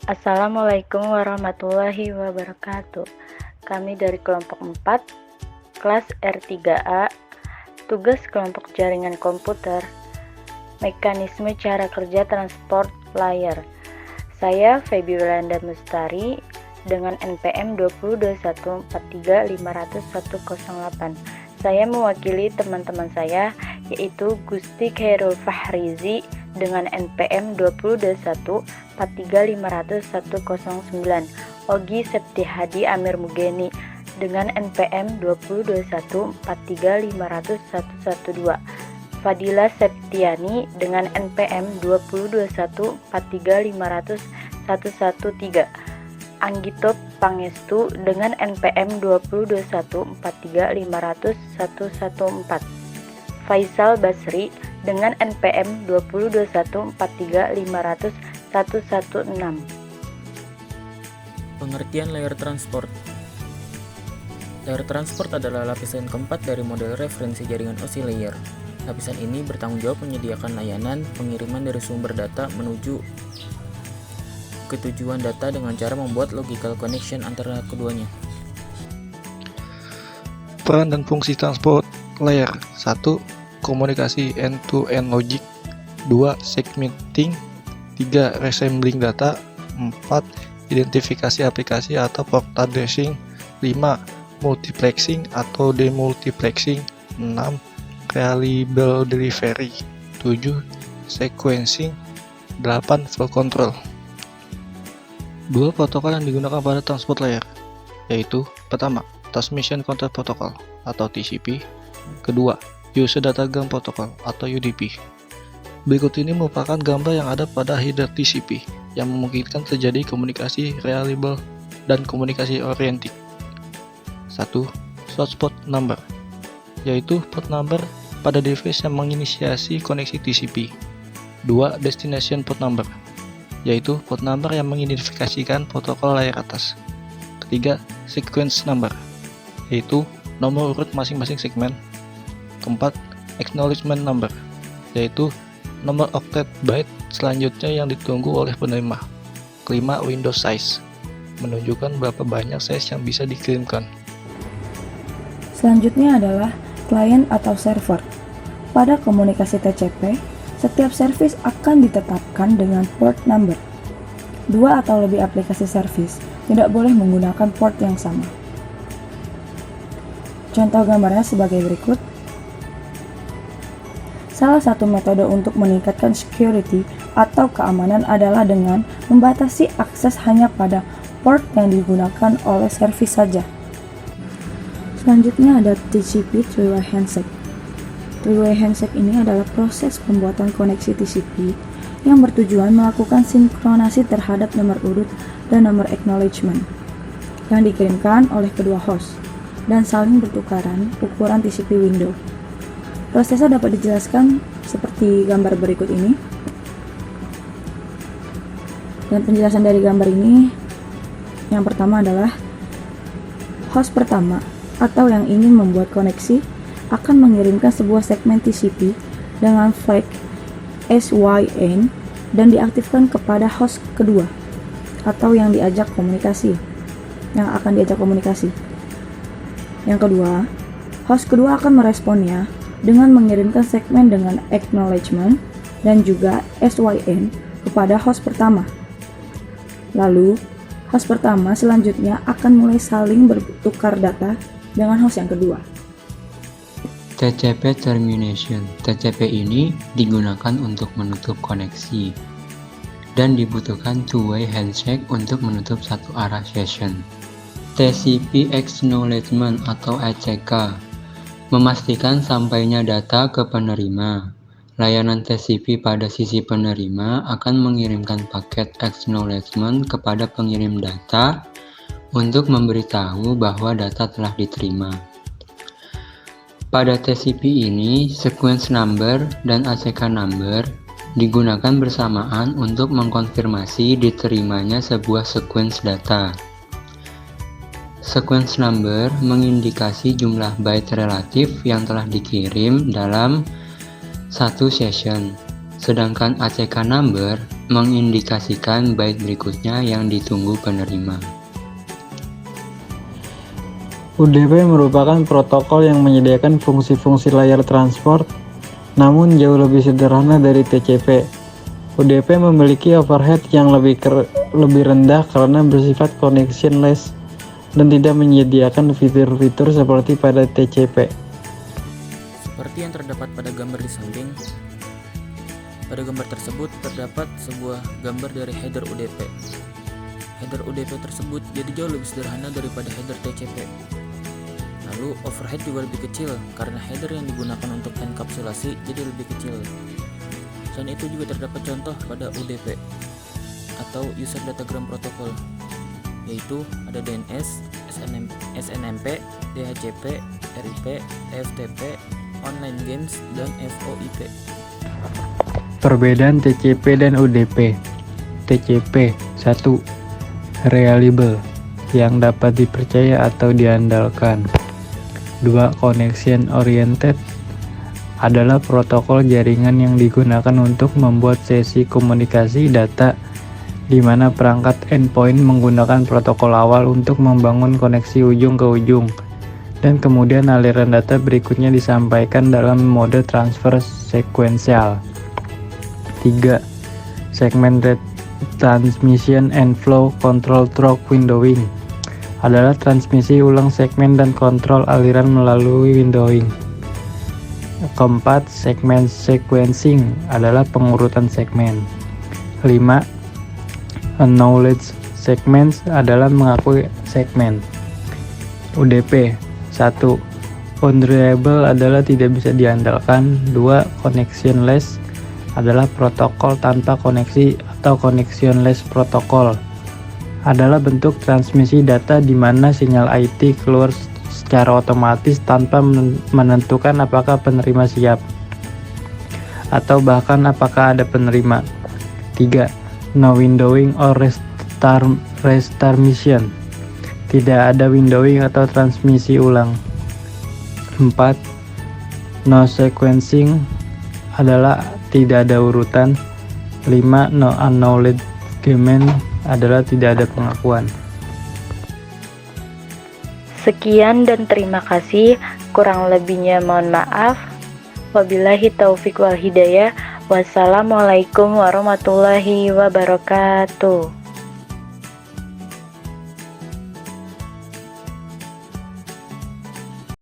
Assalamualaikum warahmatullahi wabarakatuh. Kami dari kelompok 4, kelas R3A, tugas kelompok jaringan komputer, mekanisme cara kerja transport layar. Saya Feby Welanda Mustari dengan NPM 20214350108. Saya mewakili teman-teman saya yaitu Gusti Khairul Fahrizi dengan NPM 201435109, Ogi Septihadi Amir Mugeni dengan NPM 20214351112, Fadila Septiani dengan NPM 20214351113, Anggito Pangestu dengan NPM 20214351114, Faisal Basri dengan NPM 20214351116. Pengertian layer transport. Layer transport adalah lapisan keempat dari model referensi jaringan OSI layer. Lapisan ini bertanggung jawab menyediakan layanan pengiriman dari sumber data menuju ke tujuan data dengan cara membuat logical connection antara keduanya. Peran dan fungsi transport layer. 1. Komunikasi end-to-end logic. 2. Segmenting. 3. Resembling data. 4. Identifikasi aplikasi atau port addressing. 5. Multiplexing atau demultiplexing. 6. Reliable delivery. 7. Sequencing. 8. Flow control. Dua protokol yang digunakan pada transport layer, yaitu pertama, Transmission Control Protocol atau TCP, kedua, User Datagram Protocol atau UDP. Berikut ini merupakan gambar yang ada pada header TCP yang memungkinkan terjadi komunikasi reliable dan komunikasi oriented. 1. Source port number, yaitu port number pada device yang menginisiasi koneksi TCP. 2. Destination port number, yaitu port number yang mengidentifikasikan protokol layer atas. Ketiga, sequence number, yaitu nomor urut masing-masing segmen. Keempat, acknowledgement number, yaitu nomor octet byte selanjutnya yang ditunggu oleh penerima. Kelima, window size, menunjukkan berapa banyak size yang bisa dikirimkan. Selanjutnya adalah client atau server. Pada komunikasi TCP, setiap service akan ditetapkan dengan port number. Dua atau lebih aplikasi service tidak boleh menggunakan port yang sama. Contoh gambarnya sebagai berikut. Salah satu metode untuk meningkatkan security atau keamanan adalah dengan membatasi akses hanya pada port yang digunakan oleh service saja. Selanjutnya ada TCP three-way handshake. Three-way handshake ini adalah proses pembuatan koneksi TCP yang bertujuan melakukan sinkronasi terhadap nomor urut dan nomor acknowledgement yang dikirimkan oleh kedua host dan saling bertukaran ukuran TCP window. Prosesnya dapat dijelaskan seperti gambar berikut ini. Dan penjelasan dari gambar ini, yang pertama adalah host pertama atau yang ingin membuat koneksi akan mengirimkan sebuah segmen TCP dengan flag SYN dan diaktifkan kepada host kedua atau yang akan diajak komunikasi. Yang kedua, host kedua akan meresponnya dengan mengirimkan segmen dengan acknowledgement dan juga SYN kepada host pertama. Lalu, host pertama selanjutnya akan mulai saling bertukar data dengan host yang kedua. TCP termination. TCP ini digunakan untuk menutup koneksi dan dibutuhkan two-way handshake untuk menutup satu arah session. TCP acknowledgement atau ACK memastikan sampainya data ke penerima. Layanan TCP pada sisi penerima akan mengirimkan paket acknowledgement kepada pengirim data untuk memberitahu bahwa data telah diterima. Pada TCP ini, sequence number dan ACK number digunakan bersamaan untuk mengkonfirmasi diterimanya sebuah sequence data. Sequence number mengindikasi jumlah byte relatif yang telah dikirim dalam satu session, sedangkan ACK number mengindikasikan byte berikutnya yang ditunggu penerima. UDP merupakan protokol yang menyediakan fungsi-fungsi layar transport, namun jauh lebih sederhana dari TCP. UDP memiliki overhead yang lebih rendah karena bersifat connectionless dan tidak menyediakan fitur-fitur seperti pada TCP. Seperti yang terdapat pada gambar di samping, pada gambar tersebut terdapat sebuah gambar dari header UDP. Header UDP tersebut jadi jauh lebih sederhana daripada header TCP. Lalu overhead juga lebih kecil karena header yang digunakan untuk enkapsulasi jadi lebih kecil. Selain itu juga terdapat contoh pada UDP atau User Datagram Protocol, yaitu ada DNS, SNMP, DHCP, RIP, FTP, Online Games, dan VoIP. Perbedaan TCP dan UDP. TCP 1. Reliable, yang dapat dipercaya atau diandalkan. 2. Connection Oriented, adalah protokol jaringan yang digunakan untuk membuat sesi komunikasi data di mana perangkat endpoint menggunakan protokol awal untuk membangun koneksi ujung ke ujung, dan kemudian aliran data berikutnya disampaikan dalam mode transfer sekuensial. 3. Segmented Transmission and Flow Control Through Windowing, adalah transmisi ulang segmen dan kontrol aliran melalui windowing. Keempat, segment sequencing, adalah pengurutan segmen. 5. Acknowledge segments, adalah mengakui segmen. UDP 1. Unreliable, adalah tidak bisa diandalkan. 2. Connectionless, adalah protokol tanpa koneksi atau connectionless protokol, adalah bentuk transmisi data di mana sinyal IT keluar secara otomatis tanpa menentukan apakah penerima siap atau bahkan apakah ada penerima. 3. No windowing or restarmission, tidak ada windowing atau transmisi ulang. 4. No sequencing, adalah tidak ada urutan. 5. No acknowledgement, adalah tidak ada pengakuan. Sekian dan terima kasih. Kurang lebihnya mohon maaf. Wabillahi taufik wal hidayah. Wassalamualaikum warahmatullahi wabarakatuh.